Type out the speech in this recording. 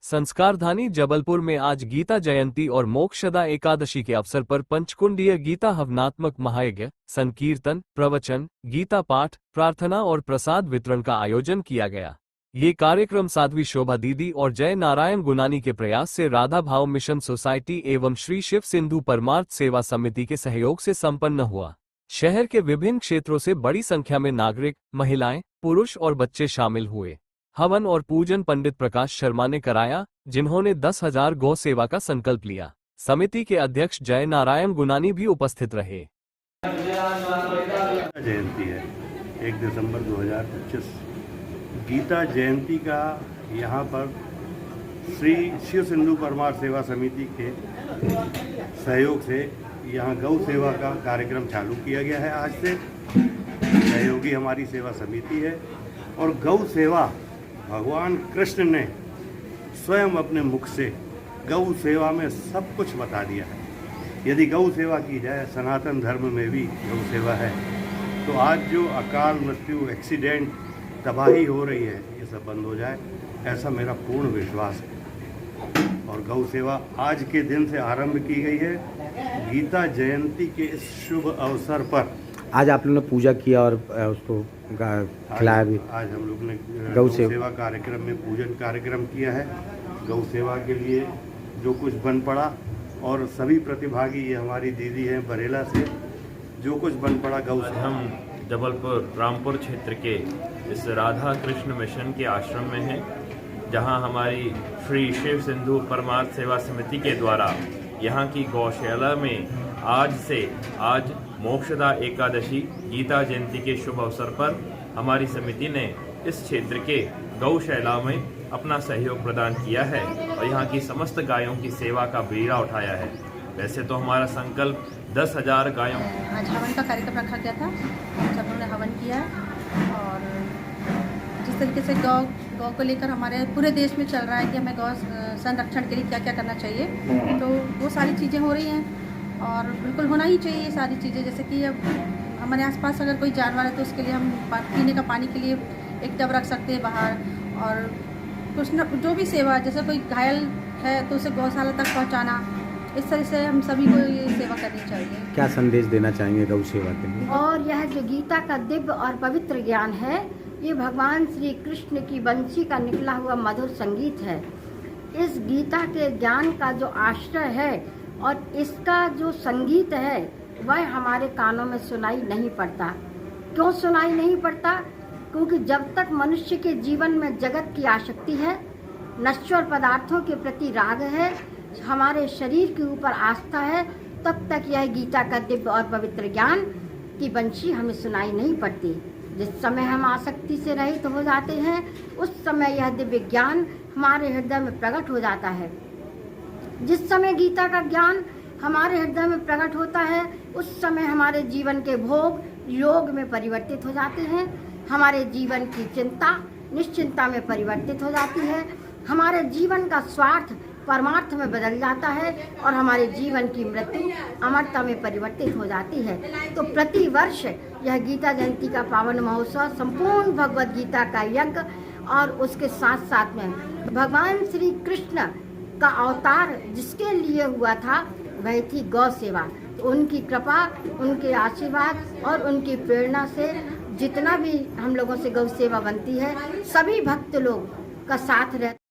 संस्कारधानी जबलपुर में आज गीता जयंती और मोक्षदा एकादशी के अवसर पर पंचकुंडीय गीता हवनात्मक महायज्ञ, संकीर्तन, प्रवचन, गीता पाठ, प्रार्थना और प्रसाद वितरण का आयोजन किया गया। ये कार्यक्रम साध्वी शोभा दीदी और जय नारायण गुनानी के प्रयास से राधा भाव मिशन सोसाइटी एवं श्री शिव सिंधु परमार्थ सेवा समिति के सहयोग से संपन्न हुआ। शहर के विभिन्न क्षेत्रों से बड़ी संख्या में नागरिक, महिलाएं, पुरुष और बच्चे शामिल हुए। हवन और पूजन पंडित प्रकाश शर्मा ने कराया, जिन्होंने 10,000 गौ सेवा का संकल्प लिया। समिति के अध्यक्ष जय नारायण गुनानी भी उपस्थित रहे। जयंती है 1 दिसंबर 2025। गीता जयंती का यहाँ पर श्री शिव सिंधु परमार्थ सेवा समिति के सहयोग से यहाँ गौ सेवा का कार्यक्रम चालू किया गया है। आज से सहयोगी हमारी सेवा समिति है और गौ सेवा भगवान कृष्ण ने स्वयं अपने मुख से गौ सेवा में सब कुछ बता दिया है। यदि गौ सेवा की जाए, सनातन धर्म में भी गौ सेवा है, तो आज जो अकाल मृत्यु, एक्सीडेंट, तबाही हो रही है, ये सब बंद हो जाए, ऐसा मेरा पूर्ण विश्वास है। और गौ सेवा आज के दिन से आरंभ की गई है। गीता जयंती के इस शुभ अवसर पर आज आप लोगों ने पूजा किया और उसको खिलाया भी। आज हम लोग ने गौ सेवा कार्यक्रम में पूजन कार्यक्रम किया है। गौ सेवा के लिए जो कुछ बन पड़ा और सभी प्रतिभागी, ये हमारी दीदी हैं बरेला से, जो कुछ बन पड़ा गौ सेवा। हम जबलपुर रामपुर क्षेत्र के इस राधा कृष्ण मिशन के आश्रम में हैं, जहां हमारी श्री शिव सिंधु परमार्थ सेवा समिति के द्वारा यहाँ की गौशाला में आज मोक्षदा एकादशी गीता जयंती के शुभ अवसर पर हमारी समिति ने इस क्षेत्र के गौशाला में अपना सहयोग प्रदान किया है और यहाँ की समस्त गायों की सेवा का बीड़ा उठाया है। वैसे तो हमारा संकल्प 10,000 गायों। आज हवन का कार्यक्रम रखा गया था, सब लोगों ने हवन किया और जिस तरीके से गौ को लेकर हमारे पूरे देश में चल रहा है कि हमें गौ संरक्षण के लिए क्या क्या करना चाहिए, तो वो सारी चीज़ें हो रही हैं और बिल्कुल होना ही चाहिए ये सारी चीज़ें। जैसे कि अब हमारे आसपास अगर कोई जानवर है तो उसके लिए हम पीने का पानी के लिए एक टब रख सकते हैं बाहर, और कुछ न जो भी सेवा, जैसे कोई घायल है तो उसे गौशाला तक पहुंचाना, इस तरह से हम सभी को ये सेवा करनी चाहिए। क्या संदेश देना चाहेंगे गौ सेवा के लिए? और यह जो गीता का दिव्य और पवित्र ज्ञान है, ये भगवान श्री कृष्ण की बंसी का निकला हुआ मधुर संगीत है। इस गीता के ज्ञान का जो आश्रय है और इसका जो संगीत है, वह हमारे कानों में सुनाई नहीं पड़ता। क्यों सुनाई नहीं पड़ता? क्योंकि जब तक मनुष्य के जीवन में जगत की आसक्ति है, नश्वर पदार्थों के प्रति राग है, हमारे शरीर के ऊपर आस्था है, तब तक यह गीता का दिव्य और पवित्र ज्ञान की बंशी हमें सुनाई नहीं पड़ती। जिस समय हम आसक्ति से रहित हो जाते हैं, उस समय यह दिव्य ज्ञान हमारे हृदय में प्रकट हो जाता है। जिस समय गीता का ज्ञान हमारे हृदय में प्रकट होता है, उस समय हमारे जीवन के भोग योग में परिवर्तित हो जाते हैं, हमारे जीवन की चिंता निश्चिंता में परिवर्तित हो जाती है, हमारे जीवन का स्वार्थ परमार्थ में बदल जाता है और हमारे जीवन की मृत्यु अमरता में परिवर्तित हो जाती है। तो प्रति वर्ष यह गीता जयंती का पावन महोत्सव संपूर्ण भगवद गीता का यज्ञ और उसके साथ साथ में भगवान श्री कृष्ण का अवतार जिसके लिए हुआ था, वह थी गौ सेवा। तो उनकी कृपा, उनके आशीर्वाद और उनकी प्रेरणा से जितना भी हम लोगों से गौ सेवा बनती है, सभी भक्त लोग का साथ रहता